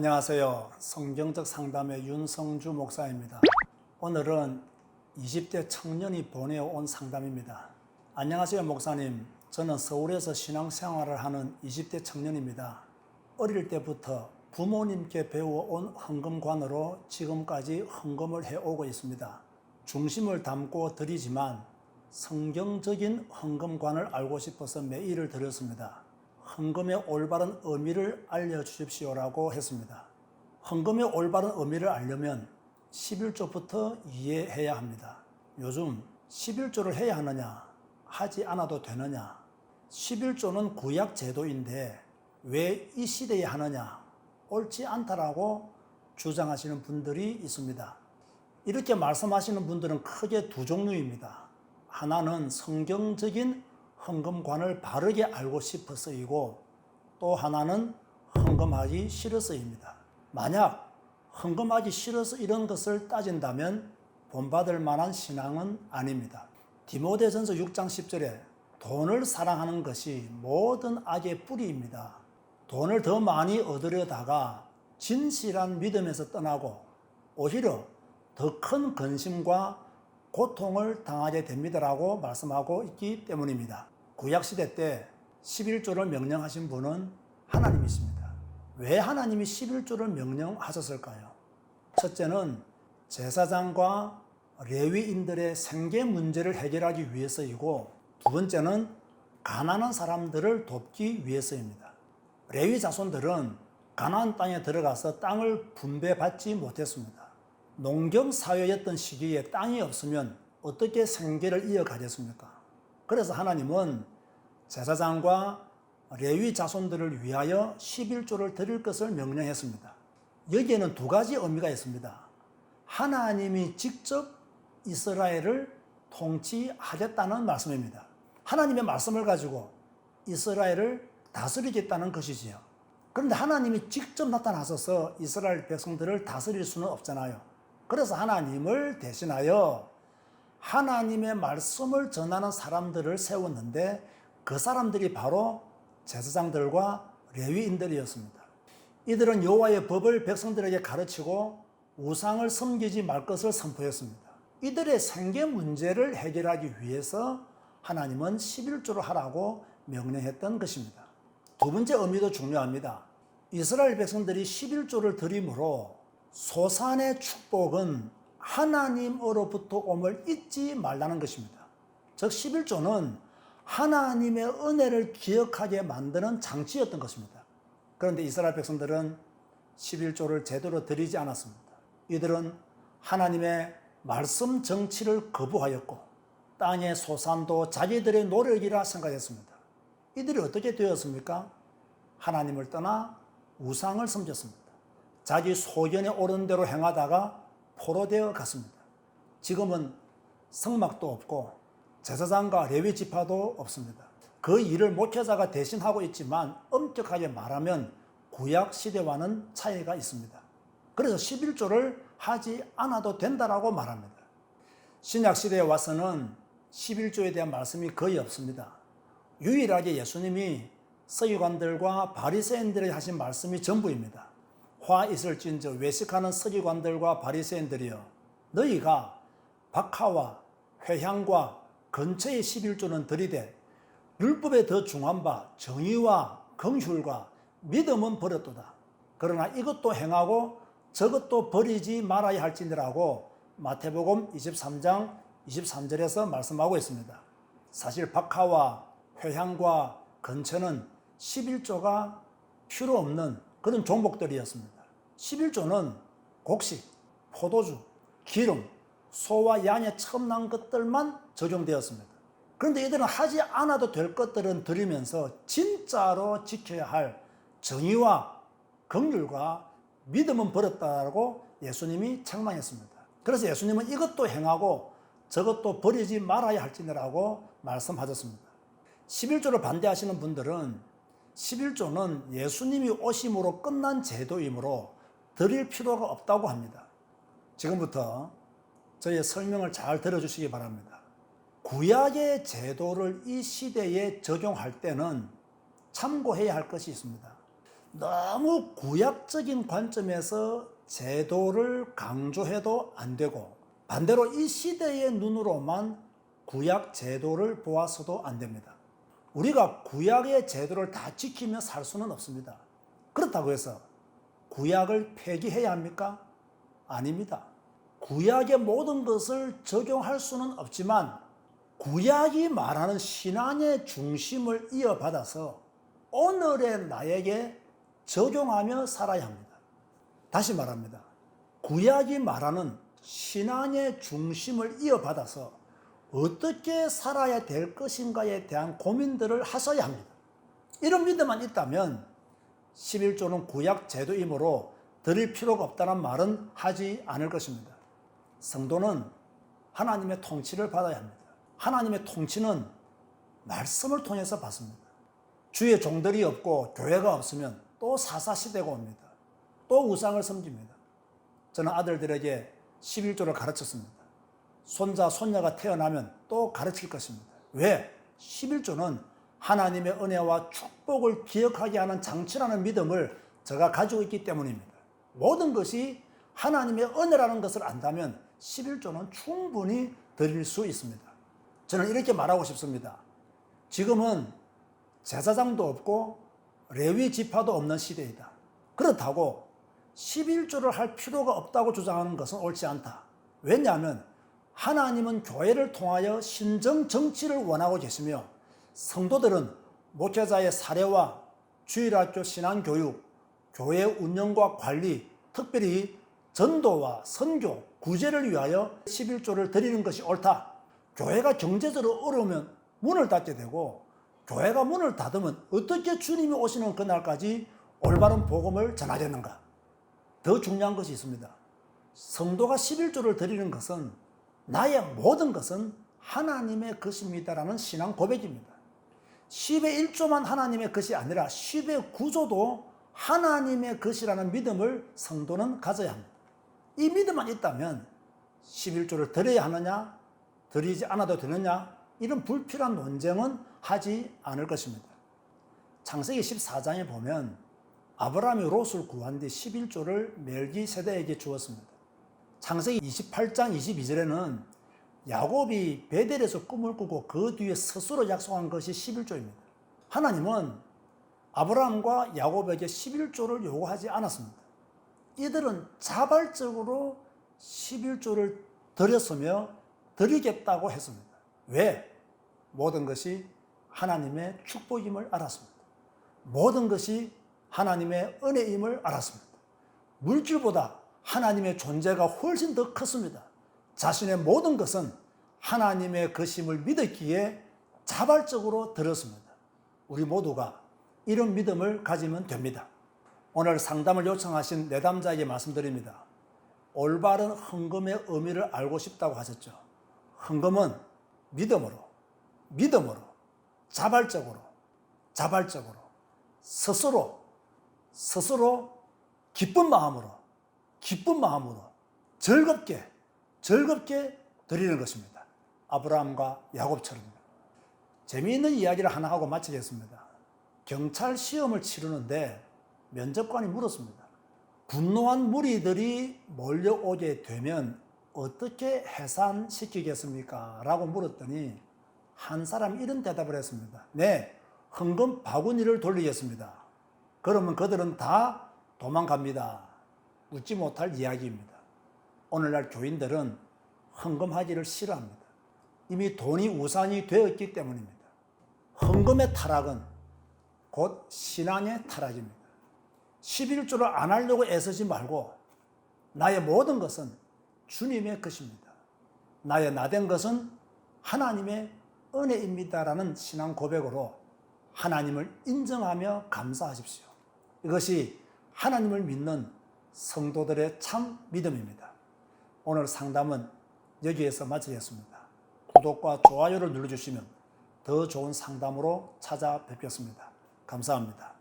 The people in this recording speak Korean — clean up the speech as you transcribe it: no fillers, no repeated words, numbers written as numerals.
안녕하세요. 성경적 상담의 윤성주 목사입니다. 오늘은 20대 청년이 보내온 상담입니다. 안녕하세요, 목사님. 저는 서울에서 신앙생활을 하는 20대 청년입니다. 어릴 때부터 부모님께 배워온 헌금관으로 지금까지 헌금을 해오고 있습니다. 중심을 담고 드리지만 성경적인 헌금관을 알고 싶어서 메일을 드렸습니다. 헌금의 올바른 의미를 알려주십시오라고 했습니다. 헌금의 올바른 의미를 알려면 11조부터 이해해야 합니다. 요즘 11조를 해야 하느냐, 하지 않아도 되느냐, 11조는 구약 제도인데 왜 이 시대에 하느냐, 옳지 않다라고 주장하시는 분들이 있습니다. 이렇게 말씀하시는 분들은 크게 두 종류입니다. 하나는 성경적인 헌금관을 바르게 알고 싶어서이고, 또 하나는 헌금하기 싫어서입니다. 만약 헌금하기 싫어서 이런 것을 따진다면 본받을 만한 신앙은 아닙니다. 디모데전서 6장 10절에 돈을 사랑하는 것이 모든 악의 뿌리입니다. 돈을 더 많이 얻으려다가 진실한 믿음에서 떠나고 오히려 더 큰 근심과 고통을 당하게 됩니다라고 말씀하고 있기 때문입니다. 구약시대 때 11조를 명령하신 분은 하나님이십니다. 왜 하나님이 11조를 명령하셨을까요? 첫째는 제사장과 레위인들의 생계 문제를 해결하기 위해서이고, 두 번째는 가난한 사람들을 돕기 위해서입니다. 레위 자손들은 가나안 땅에 들어가서 땅을 분배받지 못했습니다. 농경사회였던 시기에 땅이 없으면 어떻게 생계를 이어가겠습니까? 그래서 하나님은 제사장과 레위 자손들을 위하여 11조를 드릴 것을 명령했습니다. 여기에는 두 가지 의미가 있습니다. 하나님이 직접 이스라엘을 통치하겠다는 말씀입니다. 하나님의 말씀을 가지고 이스라엘을 다스리겠다는 것이지요. 그런데 하나님이 직접 나타나셔서 이스라엘 백성들을 다스릴 수는 없잖아요. 그래서 하나님을 대신하여 하나님의 말씀을 전하는 사람들을 세웠는데, 그 사람들이 바로 제사장들과 레위인들이었습니다. 이들은 여호와의 법을 백성들에게 가르치고 우상을 섬기지 말 것을 선포했습니다. 이들의 생계 문제를 해결하기 위해서 하나님은 11조를 하라고 명령했던 것입니다. 두 번째 의미도 중요합니다. 이스라엘 백성들이 11조를 드림으로 소산의 축복은 하나님으로부터 옴을 잊지 말라는 것입니다. 즉 11조는 하나님의 은혜를 기억하게 만드는 장치였던 것입니다. 그런데 이스라엘 백성들은 11조를 제대로 드리지 않았습니다. 이들은 하나님의 말씀 정치를 거부하였고 땅의 소산도 자기들의 노력이라 생각했습니다. 이들이 어떻게 되었습니까? 하나님을 떠나 우상을 섬겼습니다. 자기 소견에 오른 대로 행하다가 포로되어 갔습니다. 지금은 성막도 없고 제사장과 레위 지파도 없습니다. 그 일을 목회자가 대신하고 있지만 엄격하게 말하면 구약 시대와는 차이가 있습니다. 그래서 11조를 하지 않아도 된다라고 말합니다. 신약 시대에 와서는 11조에 대한 말씀이 거의 없습니다. 유일하게 예수님이 서기관들과 바리새인들에게 하신 말씀이 전부입니다. 화 있을진저 외식하는 서기관들과 바리새인들이여, 너희가 박하와 회향과 근처의 11조는 드리되 율법에 더 중한 바 정의와 긍휼과 믿음은 버렸도다. 그러나 이것도 행하고 저것도 버리지 말아야 할지니라고 마태복음 23장 23절에서 말씀하고 있습니다. 사실 박하와 회향과 근처는 11조가 필요 없는 그런 종목들이었습니다. 11조는 곡식, 포도주, 기름, 소와 양의 첨난 것들만 적용되었습니다. 그런데 이들은 하지 않아도 될 것들은 드리면서 진짜로 지켜야 할 정의와 긍휼과 믿음은 버렸다고 예수님이 책망했습니다. 그래서 예수님은 이것도 행하고 저것도 버리지 말아야 할지니라고 말씀하셨습니다. 11조를 반대하시는 분들은 11조는 예수님이 오심으로 끝난 제도이므로 드릴 필요가 없다고 합니다. 지금부터 저의 설명을 잘 들어주시기 바랍니다. 구약의 제도를 이 시대에 적용할 때는 참고해야 할 것이 있습니다. 너무 구약적인 관점에서 제도를 강조해도 안 되고 반대로 이 시대의 눈으로만 구약 제도를 보아서도 안 됩니다. 우리가 구약의 제도를 다 지키며 살 수는 없습니다. 그렇다고 해서 구약을 폐기해야 합니까? 아닙니다. 구약의 모든 것을 적용할 수는 없지만 구약이 말하는 신앙의 중심을 이어받아서 오늘의 나에게 적용하며 살아야 합니다. 다시 말합니다. 구약이 말하는 신앙의 중심을 이어받아서 어떻게 살아야 될 것인가에 대한 고민들을 하셔야 합니다. 이런 믿음만 있다면 11조는 구약 제도이므로 드릴 필요가 없다는 말은 하지 않을 것입니다. 성도는 하나님의 통치를 받아야 합니다. 하나님의 통치는 말씀을 통해서 받습니다. 주의 종들이 없고 교회가 없으면 또 사사시대가 옵니다. 또 우상을 섬깁니다. 저는 아들들에게 11조를 가르쳤습니다. 손자, 손녀가 태어나면 또 가르칠 것입니다. 왜? 11조는 하나님의 은혜와 축복을 기억하게 하는 장치라는 믿음을 제가 가지고 있기 때문입니다. 모든 것이 하나님의 은혜라는 것을 안다면 11조는 충분히 드릴 수 있습니다. 저는 이렇게 말하고 싶습니다. 지금은 제사장도 없고 레위 지파도 없는 시대이다. 그렇다고 11조를 할 필요가 없다고 주장하는 것은 옳지 않다. 왜냐하면 하나님은 교회를 통하여 신정 정치를 원하고 계시며 성도들은 목회자의 사례와 주일학교 신앙교육, 교회 운영과 관리, 특별히 전도와 선교, 구제를 위하여 11조를 드리는 것이 옳다. 교회가 경제적으로 어려우면 문을 닫게 되고 교회가 문을 닫으면 어떻게 주님이 오시는 그날까지 올바른 복음을 전하겠는가? 더 중요한 것이 있습니다. 성도가 11조를 드리는 것은 나의 모든 것은 하나님의 것입니다라는 신앙 고백입니다. 10의 1조만 하나님의 것이 아니라 10의 9조도 하나님의 것이라는 믿음을 성도는 가져야 합니다. 이 믿음만 있다면 11조를 드려야 하느냐, 드리지 않아도 되느냐, 이런 불필요한 논쟁은 하지 않을 것입니다. 창세기 14장에 보면 아브라함이 롯을 구한 뒤 11조를 멜기세덱에게 주었습니다. 창세기 28장 22절에는 야곱이 베델에서 꿈을 꾸고 그 뒤에 스스로 약속한 것이 11조입니다. 하나님은 아브라함과 야곱에게 11조를 요구하지 않았습니다. 이들은 자발적으로 11조를 드렸으며 드리겠다고 했습니다. 왜? 모든 것이 하나님의 축복임을 알았습니다. 모든 것이 하나님의 은혜임을 알았습니다. 물질보다 하나님의 존재가 훨씬 더 컸습니다. 자신의 모든 것은 하나님의 것임을 믿었기에 자발적으로 드렸습니다. 우리 모두가 이런 믿음을 가지면 됩니다. 오늘 상담을 요청하신 내담자에게 말씀드립니다. 올바른 헌금의 의미를 알고 싶다고 하셨죠. 헌금은 믿음으로, 자발적으로, 스스로 기쁜 마음으로, 즐겁게 드리는 것입니다. 아브라함과 야곱처럼요. 재미있는 이야기를 하나 하고 마치겠습니다. 경찰 시험을 치르는데 면접관이 물었습니다. 분노한 무리들이 몰려오게 되면 어떻게 해산시키겠습니까? 라고 물었더니 한 사람이 이런 대답을 했습니다. 네, 헌금 바구니를 돌리겠습니다. 그러면 그들은 다 도망갑니다. 웃지 못할 이야기입니다. 오늘날 교인들은 헌금하기를 싫어합니다. 이미 돈이 우산이 되었기 때문입니다. 헌금의 타락은 곧 신앙의 타락입니다. 11조를 안 하려고 애쓰지 말고 나의 모든 것은 주님의 것입니다. 나의 나된 것은 하나님의 은혜입니다라는 신앙 고백으로 하나님을 인정하며 감사하십시오. 이것이 하나님을 믿는 성도들의 참 믿음입니다. 오늘 상담은 여기에서 마치겠습니다. 구독과 좋아요를 눌러주시면 더 좋은 상담으로 찾아뵙겠습니다. 감사합니다.